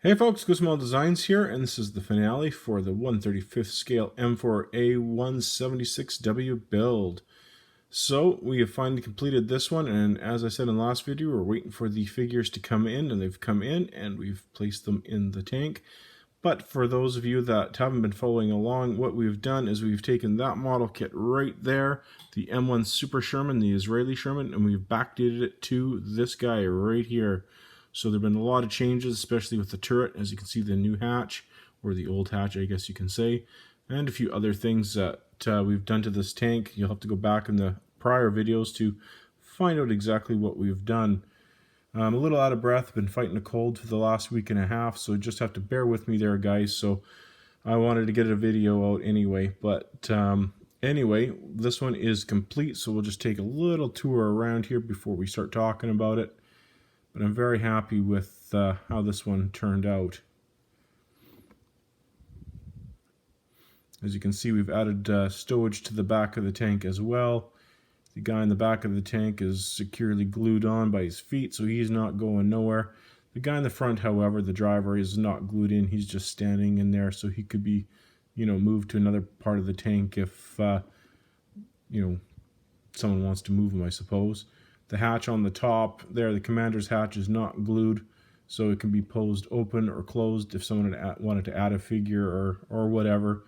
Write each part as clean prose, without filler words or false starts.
Hey folks, GoSmall Designs here, and this is the finale for the 1/35th scale M4A176W build. So we have finally completed this one, and as I said in the last video, we're waiting for the figures to come in, and they've come in, and we've placed them in the tank. But for those of you that haven't been following along, what we've done is we've taken that model kit right there, the M1 Super Sherman, the Israeli Sherman, and we've backdated it to this guy right here. So there have been a lot of changes, especially with the turret. As you can see, the new hatch, or the old hatch, I guess you can say, and a few other things that we've done to this tank. You'll have to go back in the prior videos to find out exactly what we've done. I'm a little out of breath, been fighting a cold for the last week and a half, so just have to bear with me there, guys. So I wanted to get a video out anyway, but anyway, this one is complete, so we'll just take a little tour around here before we start talking about it. But I'm very happy with how this one turned out. As you can see, we've added stowage to the back of the tank as well. The guy in the back of the tank is securely glued on by his feet, so he's not going nowhere. The guy in the front, however, the driver, is not glued in. He's just standing in there, so he could be, moved to another part of the tank if, someone wants to move him, I suppose. The hatch on the top there, the commander's hatch, is not glued, so it can be posed open or closed if someone wanted to add a figure or whatever.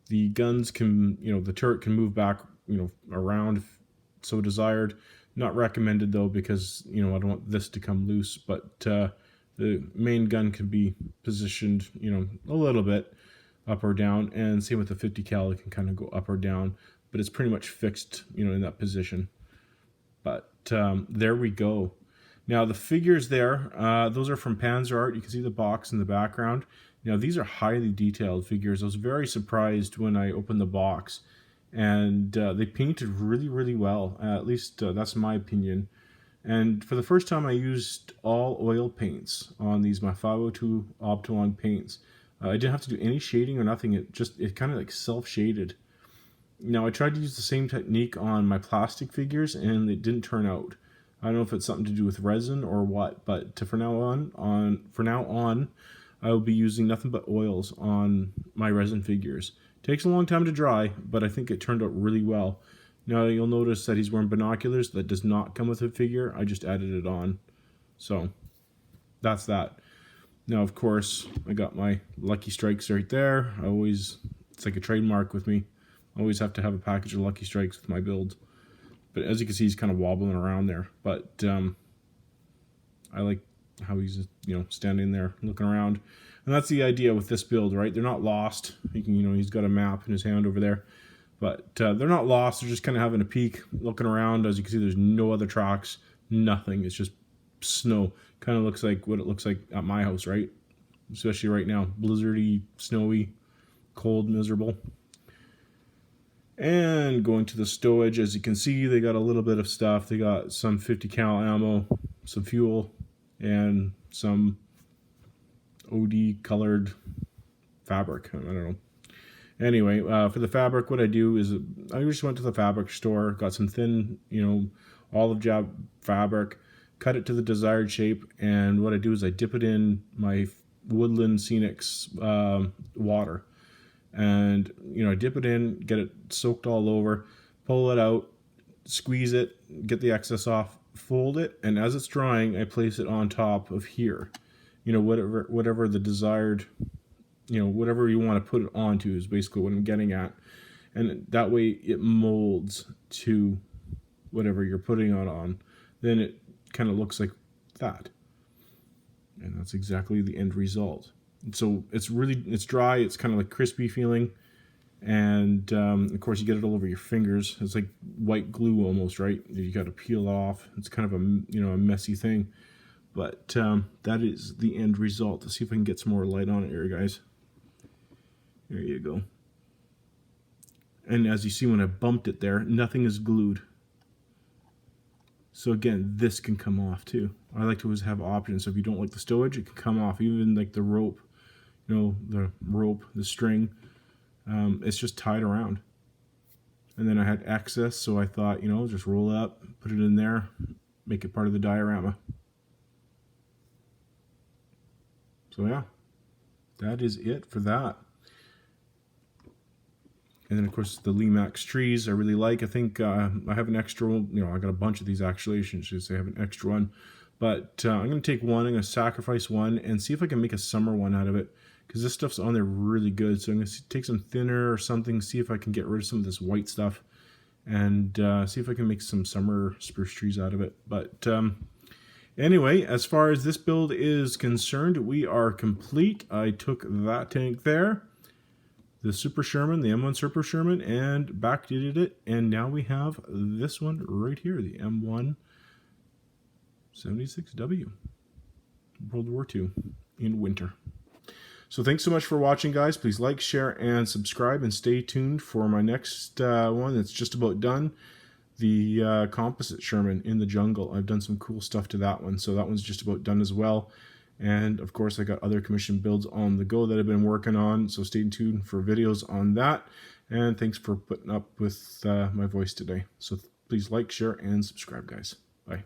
The guns can, the turret can move back, around if so desired. Not recommended though, because I don't want this to come loose, but the main gun can be positioned a little bit up or down, and same with the 50 cal, it can kind of go up or down, but it's pretty much fixed in that position. But there we go. Now the figures there, those are from Panzer Art. You can see the box in the background. Now these are highly detailed figures. I was very surprised when I opened the box, and they painted really well. At least that's my opinion. And for the first time, I used all oil paints on these my 502 Optolong paints. I didn't have to do any shading or nothing. It kind of like self-shaded. Now I tried to use the same technique on my plastic figures, and it didn't turn out. I don't know if it's something to do with resin or what, but from now on, I will be using nothing but oils on my resin figures. Takes a long time to dry, but I think it turned out really well. Now you'll notice that he's wearing binoculars. That does not come with a figure. I just added it on. So that's that. Now, of course, I got my Lucky Strikes right there. It's like a trademark with me. I always have to have a package of Lucky Strikes with my build. But as you can see, he's kind of wobbling around there. But I like how he's standing there looking around. And that's the idea with this build, right? They're not lost. You can, he's got a map in his hand over there. But they're not lost. They're just kind of having a peek, looking around. As you can see, there's no other tracks, nothing. It's just snow. Kind of looks like what it looks like at my house, right? Especially right now. Blizzardy, snowy, cold, miserable. And going to the stowage, as you can see, they got a little bit of stuff. They got some 50 cal ammo, some fuel, and some OD colored fabric. I don't know. Anyway, for the fabric, what I do is I just went to the fabric store, got some thin, olive drab fabric, cut it to the desired shape, and what I do is I dip it in my Woodland Scenics water. And I dip it in, get it soaked all over, pull it out, squeeze it, get the excess off, fold it, and as it's drying, I place it on top of here. Whatever the desired, whatever you want to put it onto is basically what I'm getting at. And that way it molds to whatever you're putting it on. Then it kind of looks like that. And that's exactly the end result. So it's dry, it's kind of like crispy feeling, and of course you get it all over your fingers. It's like white glue almost, right? You got to peel it off. It's kind of a messy thing, but that is the end result. Let's see if I can get some more light on it here, guys. There you go. And as you see, when I bumped it there, nothing is glued. So again, this can come off too. I like to always have options. So if you don't like the stowage, it can come off. Even like the rope, the string, it's just tied around. And then I had excess, so I thought, just roll it up, put it in there, make it part of the diorama. So yeah, that is it for that. And then, of course, the Lemax trees I really like. I think I have an extra one. I got a bunch of these actually. I should say I have an extra one. But I'm going to take one. I'm going to sacrifice one and see if I can make a summer one out of it. Because this stuff's on there really good. So I'm going to take some thinner or something, see if I can get rid of some of this white stuff. And see if I can make some summer spruce trees out of it. But anyway, as far as this build is concerned, we are complete. I took that tank there, the Super Sherman, the M1 Super Sherman, and backdated it. And now we have this one right here, the M1 76W, World War II in winter. So thanks so much for watching, guys. Please like, share, and subscribe, and stay tuned for my next one that's just about done. The composite Sherman in the jungle. I've done some cool stuff to that one, so that one's just about done as well. And of course, I got other commission builds on the go that I've been working on, so stay tuned for videos on that. And thanks for putting up with my voice today. So please like, share, and subscribe, guys. Bye.